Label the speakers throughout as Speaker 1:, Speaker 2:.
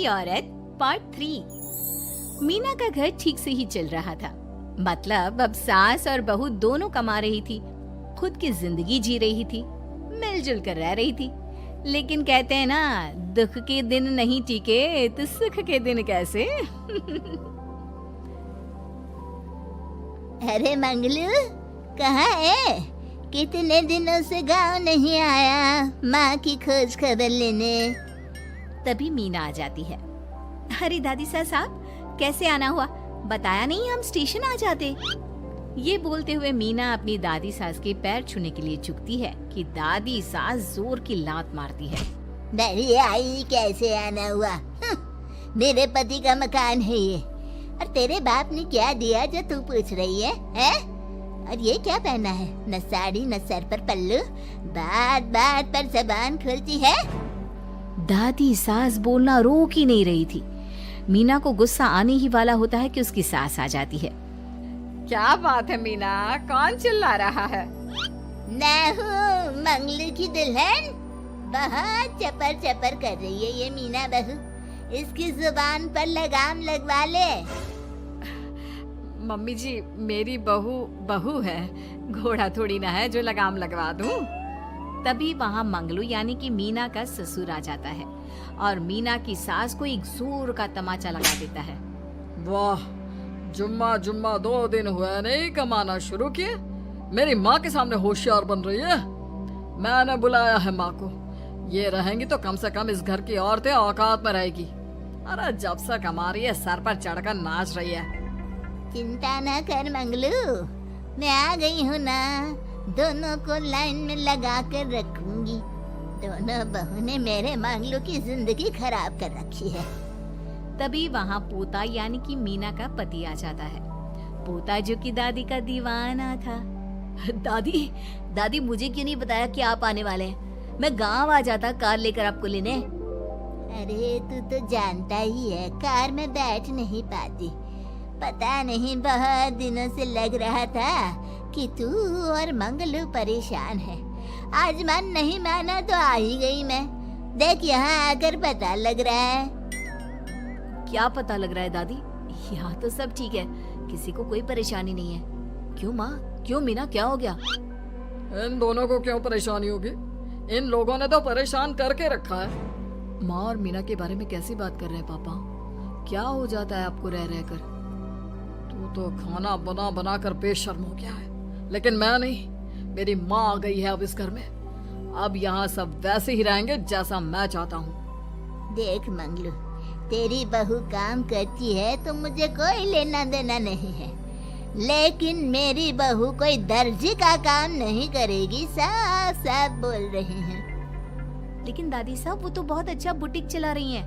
Speaker 1: की औरत पार्ट 3। मीना का घर ठीक से ही चल रहा था। मतलब अब सास और बहू दोनों कमा रही थी, खुद की जिंदगी जी रही थी, मिलजुल कर रह रही थी। लेकिन कहते हैं ना, दुख के दिन नहीं टीके तो सुख के दिन कैसे।
Speaker 2: अरे मंगलू, कहाँ है? कितने दिनों से गांव नहीं आया माँ की खोज खबर लेने।
Speaker 1: तभी मीना आ जाती है। अरे दादी साहब, कैसे आना हुआ? बताया नहीं, हम स्टेशन आ जाते। ये बोलते हुए मीना अपनी दादी सास के पैर छूने के लिए झुकती है कि दादी सास जोर की लात मारती है।
Speaker 2: नहीं आई, कैसे आना हुआ? मेरे पति का मकान है ये। और तेरे बाप ने क्या दिया जो तू पूछ रही है, और ये क्या पहना है? न साड़ी न सर पर पल्लू, बात बात पर जबान खुलती है।
Speaker 1: दादी सास बोलना रोक ही नहीं रही थी। मीना को गुस्सा आने ही वाला होता है कि उसकी सास आ जाती है। क्या बात है मीना, कौन चिल्ला रहा है?
Speaker 2: मैं हूँ मंगलू की दुल्हन। बहुत चपर चपर कर रही है ये मीना बहू। इसकी जुबान पर लगाम लगवा ले।
Speaker 1: मम्मी जी, मेरी बहू है, घोड़ा थोड़ी ना है जो लगाम लगवा दूं। तभी वहाँ मंगलू यानी कि मीना का ससुर आ जाता है और मीना की सास को एक जोर का तमाचा लगा देता है।
Speaker 3: वाह, जुम्मा 2 दिन हुए नहीं कमाना शुरू किए, मेरी माँ के सामने होशियार बन रही है। मैंने बुलाया है माँ को। ये रहेंगी तो कम से कम इस घर की औरतें औकात में रहेगी। अरे जब से कमा रही है सर पर चढ़कर नाच रही है।
Speaker 2: चिंता ना कर मंगलू, मैं आ गई हूँ ना। दोनों को लाइन में लगा कर रखूंगी। दोनों बहू ने मेरे मंगलू की जिंदगी खराब कर रखी है।
Speaker 1: तभी वहाँ पोता यानी कि मीना का पति आ जाता है। पोता जो कि दादी का दीवाना था।
Speaker 2: दादी मुझे क्यों नहीं बताया कि आप आने वाले हैं? मैं गांव आ जाता कार लेकर आपको लेने। अरे तू तो जानता ही है, कार में बैठ नहीं पाती। पता नहीं बहुत दिनों से लग रहा था कि तू और मंगलू परेशान है। आज मन नहीं माना तो आ ही गई मैं। देख यहाँ आकर पता लग रहा है।
Speaker 1: क्या पता लग रहा है दादी? यहाँ तो सब ठीक है, किसी को कोई परेशानी नहीं है। क्यों माँ, क्यों मीना, क्या हो गया?
Speaker 3: इन दोनों को क्यों परेशानी होगी? इन लोगों ने तो परेशान करके रखा है।
Speaker 1: माँ और मीना के बारे में कैसी बात कर रहे हैं पापा? क्या हो जाता है आपको रह रह कर?
Speaker 3: तू तो खाना बना बना कर बेशर्म हो गया है, लेकिन मैं नहीं। मेरी माँ आ गई है अब इस घर में। अब यहाँ सब वैसे ही रहेंगे जैसा मैं चाहता हूँ।
Speaker 2: देख मंगलू, तेरी बहू काम करती है तो मुझे कोई लेना देना नहीं है, लेकिन मेरी बहू कोई दर्जी का काम नहीं करेगी। साफ साफ बोल रहे हैं।
Speaker 1: लेकिन दादी साहब, वो तो बहुत अच्छा बुटीक चला रही हैं।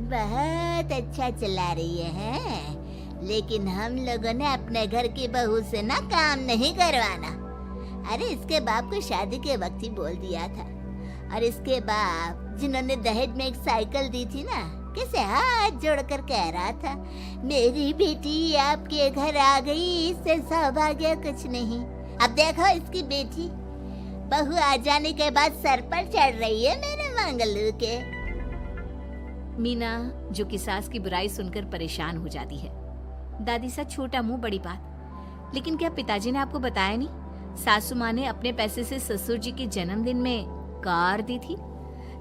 Speaker 2: बहुत अच्छा चला रही है, लेकिन हम लोगों ने अपने घर की बहू से ना काम नहीं करवाना। अरे इसके बाप को शादी के वक्त ही बोल दिया था। और इसके बाप जिन्होंने दहेज में एक साइकिल दी थी ना, कैसे हाथ जोड़कर कह रहा था, मेरी बेटी आपके घर आ गई, इससे सौभाग्य कुछ नहीं। अब देखो इसकी बेटी बहू आ जाने के बाद सर पर चढ़ रही है मेरे मंगलू के।
Speaker 1: मीना जो कि सास की बुराई सुनकर परेशान हो जाती है। दादी सा, छोटा मुंह बड़ी बात। लेकिन क्या पिताजी ने आपको बताया नहीं? सासू माँ ने अपने पैसे से ससुर जी के जन्मदिन में कार दी थी।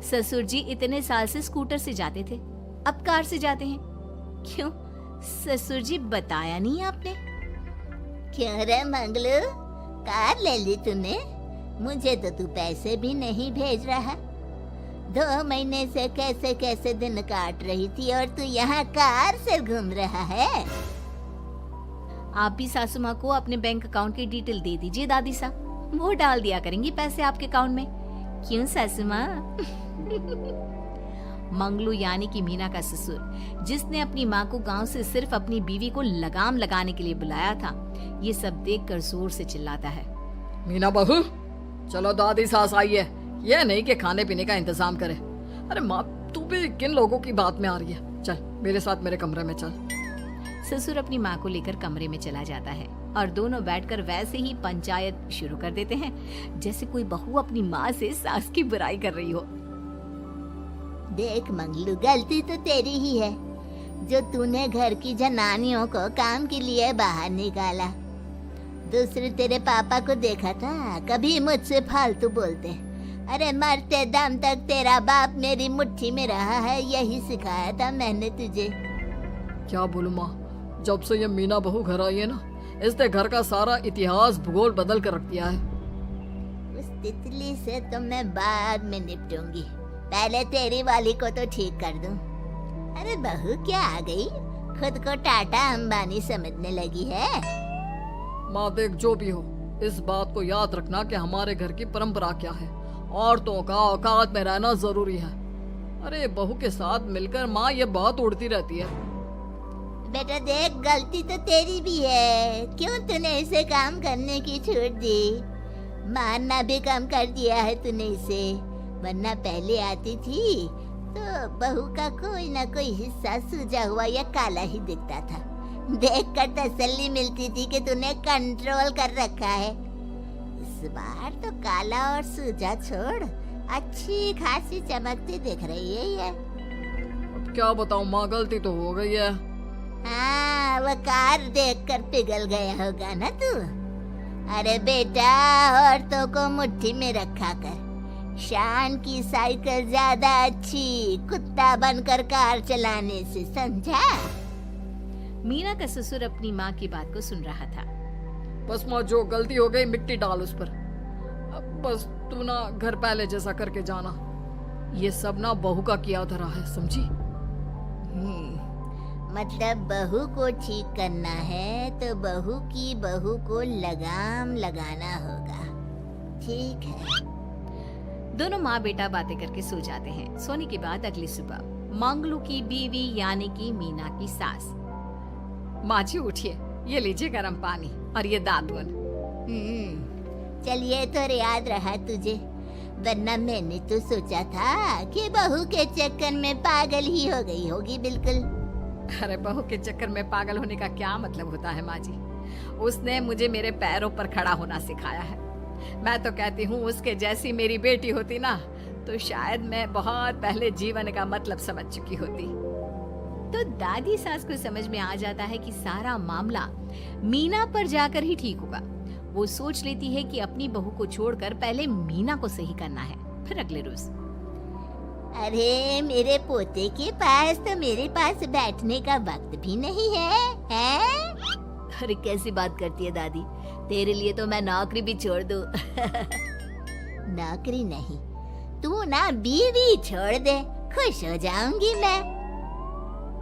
Speaker 1: ससुर जी इतने साल से स्कूटर से जाते थे, अब कार से जाते हैं। क्यों ससुर जी, बताया नहीं आपने?
Speaker 2: क्यों रे मंगलू, कार ले ली तूने? मुझे तो तू पैसे भी नहीं भेज रहा। 2 महीने से कैसे कैसे दिन काट रही थी और तू यहाँ कार से घूम रहा है।
Speaker 1: आप भी सासू माँ को अपने बैंक अकाउंट की डिटेल दे दीजिए दादी साहब, वो डाल दिया करेंगी पैसे आपके अकाउंट में। क्यों सासू माँ? मंगलू यानी कि मीना का ससुर, जिसने अपनी माँ को गांव से सिर्फ अपनी बीवी को लगाम लगाने के लिए बुलाया था, ये सब देखकर जोर से चिल्लाता है।
Speaker 3: मीना बहू, चलो दादी सास आई है, ये नहीं कि खाने पीने का इंतजाम करे। अरे माँ, तू भी किन लोगों की बात में आ रही है? चल मेरे साथ मेरे कमरे में चल।
Speaker 1: ससुर अपनी माँ को लेकर कमरे में चला जाता है और दोनों बैठकर वैसे ही पंचायत शुरू कर देते हैं, जैसे कोई बहू अपनी माँ से सास की बुराई कर रही हो।
Speaker 2: देख मंगलू, गलती तो तेरी ही है जो तूने घर की जनानियों को काम के लिए बाहर निकाला। दूसरे तेरे पापा को देखा था, कभी मुझसे फालतू बोलते। अरे मरते दम तक तेरा बाप मेरी मुट्ठी में रहा है, यही सिखाया था मैंने तुझे।
Speaker 3: क्या बोलूं माँ, जब से ये मीना बहू घर आई है ना, इसने घर का सारा इतिहास भूगोल बदल कर रख दिया है।
Speaker 2: उस तितली से तो मैं बाद में निपटूंगी, पहले तेरी वाली को तो ठीक कर दूं। अरे बहू क्या आ गई, खुद को टाटा अंबानी समझने लगी है।
Speaker 3: माँ देख, जो भी हो, इस बात को याद रखना कि हमारे घर की परंपरा क्या है। औरतों का औकात में रहना जरूरी है। अरे बहू के साथ मिलकर माँ ये बहुत उड़ती रहती है।
Speaker 2: बेटा देख, गलती तो तेरी भी है, क्यों तूने इसे काम करने की छूट दी। मारना भी कम कर दिया है तूने इसे, वरना पहले आती थी तो बहू का कोई ना कोई हिस्सा सूजा हुआ या काला ही दिखता था। देखकर तसल्ली मिलती थी कि तूने कंट्रोल कर रखा है। इस बार तो काला और सूजा छोड़, अच्छी खासी चमकती दिख रही है ये।
Speaker 3: अब क्या बताऊं माँ, गलती तो हो गई है।
Speaker 2: हाँ, वो कार देखकर पिघल गया होगा ना तू। अरे बेटा, औरतों को मुट्ठी में रखा कर। शान की साइकिल ज्यादा अच्छी कुत्ता बनकर कार चलाने से, समझा।
Speaker 1: मीना का ससुर अपनी माँ की बात को सुन रहा था।
Speaker 3: बस माँ, जो गलती हो गई मिट्टी डाल उस पर। अब बस तू ना घर पहले जैसा करके जाना। ये सब ना बहू का किया धरा है, समझी।
Speaker 2: मतलब बहू को ठीक करना है तो बहू को लगाम लगाना होगा। ठीक है।
Speaker 1: दोनों माँ बेटा बातें करके सो जाते हैं। सोने के बाद अगली सुबह मंगलू की बीवी यानी कि मीना की सास, माँ जी उठिए, ये लीजिए गर्म पानी और ये दादुन।
Speaker 2: चलिए तो याद रहा तुझे, वरना मैंने तो सोचा था कि बहू के चक्कर में पागल ही हो गई होगी बिल्कुल।
Speaker 1: अरे बहू के चक्कर में पागल होने का क्या मतलब होता है माँ जी। उसने मुझे मेरे पैरों पर खड़ा होना सिखाया है। मैं तो कहती हूँ उसके जैसी मेरी बेटी होती ना तो शायद मैं बहुत पहले जीवन का मतलब समझ चुकी होती। तो दादी सास को समझ में आ जाता है कि सारा मामला मीना पर जाकर ही ठीक होगा। वो सोच लेती है कि अपनी बहू को छोड़कर पहले मीना को सही करना है। फिर अगले रोज,
Speaker 2: अरे मेरे पोते के पास तो मेरे पास बैठने का वक्त भी नहीं है?
Speaker 1: अरे कैसी बात करती है दादी, तेरे लिए तो मैं नौकरी भी छोड़ दूं।
Speaker 2: नौकरी नहीं, तू ना बीवी छोड़ दे, खुश हो जाऊंगी मैं।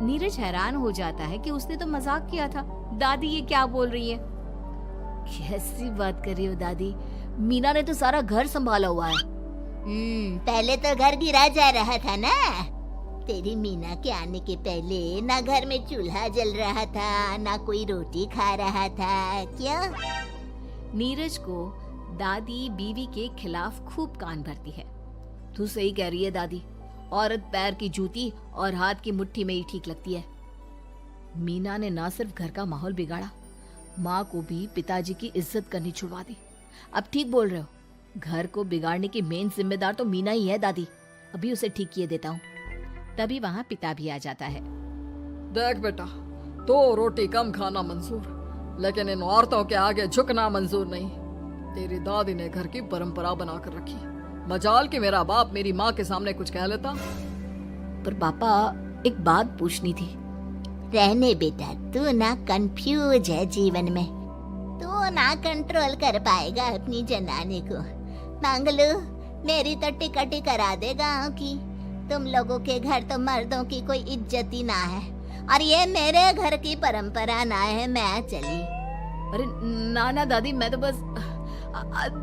Speaker 1: नीरज हैरान हो जाता है कि उसने तो मजाक किया था। दादी ये क्या बोल रही है? कैसी बात कर रही हो दादी, मीना ने तो सारा घर संभाला हुआ है।
Speaker 2: पहले तो घर गिरा जा रहा था ना। तेरी मीना के आने के पहले ना घर में चूल्हा जल रहा था, ना कोई रोटी खा रहा था। क्यों?
Speaker 1: नीरज को दादी बीवी के खिलाफ खूब कान भरती है। तू सही कह रही है दादी, औरत पैर की जूती और हाथ की मुट्ठी में ही ठीक लगती है। मीना ने ना सिर्फ घर का माहौल बिगाड़ा, माँ को भी पिताजी की इज्जत करनी छुड़वा दी। अब ठीक बोल रहे हो, घर को बिगाड़ने की मेन जिम्मेदार तो मीना ही है दादी। अभी उसे ठीक किए देता हूँ। तभी वहाँ पिता भी आ जाता है।
Speaker 3: देख बेटा, तो रोटी कम खाना मंजूर, लेकिन इन औरतों के आगे झुकना मंजूर नहीं। तेरी दादी ने घर की परंपरा बनाकर रखी, मजाल कि मेरा बाप मेरी माँ के सामने कुछ कह लेता।
Speaker 1: पर पापा एक बात पूछनी थी।
Speaker 2: रहने बेटा, तू ना कंफ्यूज है जीवन में, तू ना कंट्रोल कर पाएगा अपनी जनानी को। मंगलू, मेरी तो टिकट ही करा दे गाँव की। तुम लोगों के घर तो मर्दों की कोई इज्जत ही ना है, और ये मेरे घर की परंपरा ना है। मैं चली।
Speaker 1: अरे ना ना दादी, मैं तो बस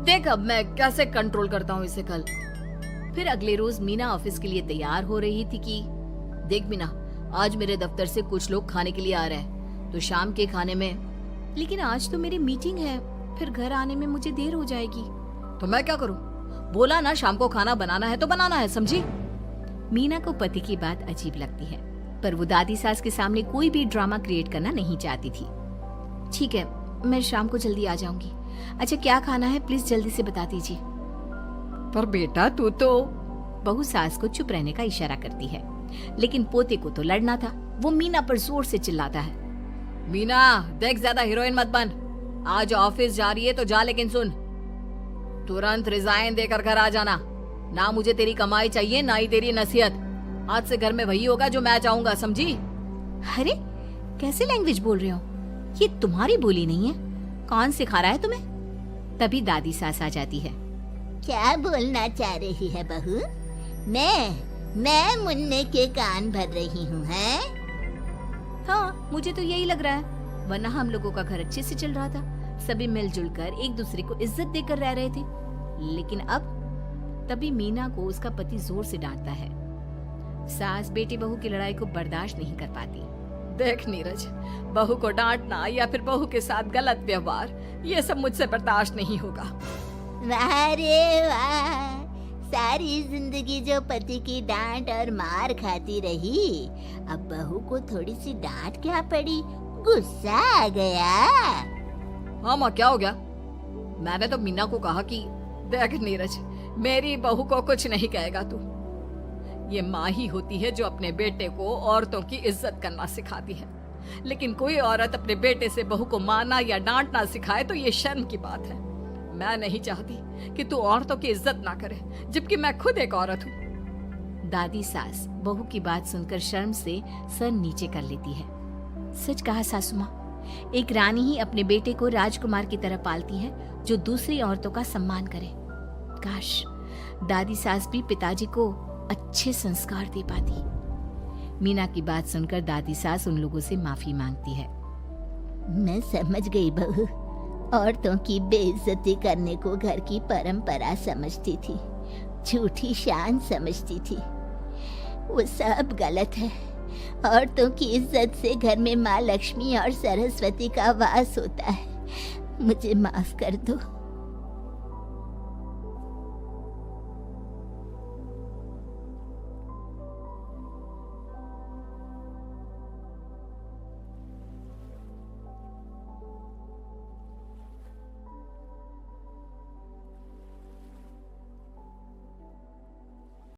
Speaker 1: देख अब मैं कैसे कंट्रोल करता हूँ इसे कल। फिर अगले रोज मीना ऑफिस के लिए तैयार हो रही थी कि देख मीना, आज मेरे दफ्तर से कुछ लोग खाने के लिए आ रहे हैं, तो शाम के खाने में। लेकिन आज तो मेरी मीटिंग है, फिर घर आने में मुझे देर हो जाएगी।
Speaker 3: तो मैं क्या करूं?
Speaker 1: बोला ना शाम को खाना बनाना है तो बनाना है, समझी। मीना को पति की बात अजीब लगती है, पर वो दादी सास के सामने कोई भी ड्रामा क्रिएट करना नहीं चाहती थी। ठीक है, मैं शाम को जल्दी आ जाऊंगी। अच्छा क्या खाना है प्लीज जल्दी से बता दीजिए।
Speaker 3: पर बेटा तू तो
Speaker 1: बहू सास को चुप रहने का इशारा करती है, लेकिन पोते को तो लड़ना था। वो मीना पर जोर से चिल्लाता है,
Speaker 3: मीना देख, ज्यादा हीरोइन मत बन। आज ऑफिस जा रही है तो जा, लेकिन सुन, तुरंत रिजाइन देकर घर आ जाना। ना मुझे तेरी कमाई चाहिए, ना ही तेरी नसीहत। आज से घर में वही होगा जो मैं चाहूंगा, समझी?
Speaker 1: अरे कैसे लैंग्वेज बोल रहे हो? ये तुम्हारी बोली नहीं है। कौन सिखा रहा है तुम्हें? तभी दादी सास आ जाती है।
Speaker 2: क्या बोलना चाह रही है बहू? मैं मुन्ने के कान भर रही हूँ, हैं?
Speaker 1: हाँ, मुझे तो यही लग रहा है, वरना हम लोगों का घर अच्छे से चल रहा था। सभी मिलजुल कर एक दूसरे को इज्जत देकर रह रहे थे। लेकिन अब तभी मीना को उसका पति जोर से डांटता है। सास बेटी बहू की लड़ाई को बर्दाश्त नहीं कर पाती।
Speaker 3: देख नीरज, बहू को डांटना या फिर बहू के साथ गलत व्यवहार, ये सब मुझसे बर्दाश्त नहीं होगा।
Speaker 2: वाह रे वाह, सारी जिंदगी जो पति की डांट और मार खाती रही, अब बहू को थोड़ी सी डांट क्या पड़ी, गुस्सा आ गया।
Speaker 3: हाँ माँ, क्या हो गया? मैंने तो मीना को कहा कि देख नीरज, मेरी बहू को कुछ नहीं कहेगा तू। ये माँ ही होती है जो अपने बेटे को औरतों की इज्जत करना सिखाती है, लेकिन कोई औरत अपने बेटे से बहू को मारना या डांटना सिखाए तो ये शर्म की बात है। मैं नहीं चाहती कि तू औरतों की इज्जत ना करे, जबकि मैं खुद एक औरत हूँ।
Speaker 1: दादी सास बहू की बात सुनकर शर्म से सर नीचे कर लेती है। सच कहा सासू माँ, एक रानी ही अपने बेटे को राजकुमार की तरह पालती है, जो दूसरी औरतों का सम्मान करे। काश दादी सास भी पिताजी को अच्छे संस्कार दे पाती। मीना की बात सुनकर दादी सास उन लोगों से माफी मांगती है।
Speaker 2: मैं समझ गई बहू, औरतों की बेइज्जती करने को घर की परंपरा समझती थी, झूठी शान समझती थी। वो सब गलत है। औरतों की इज्जत से घर में माँ लक्ष्मी और सरस्वती का वास होता है। मुझे माफ कर दो।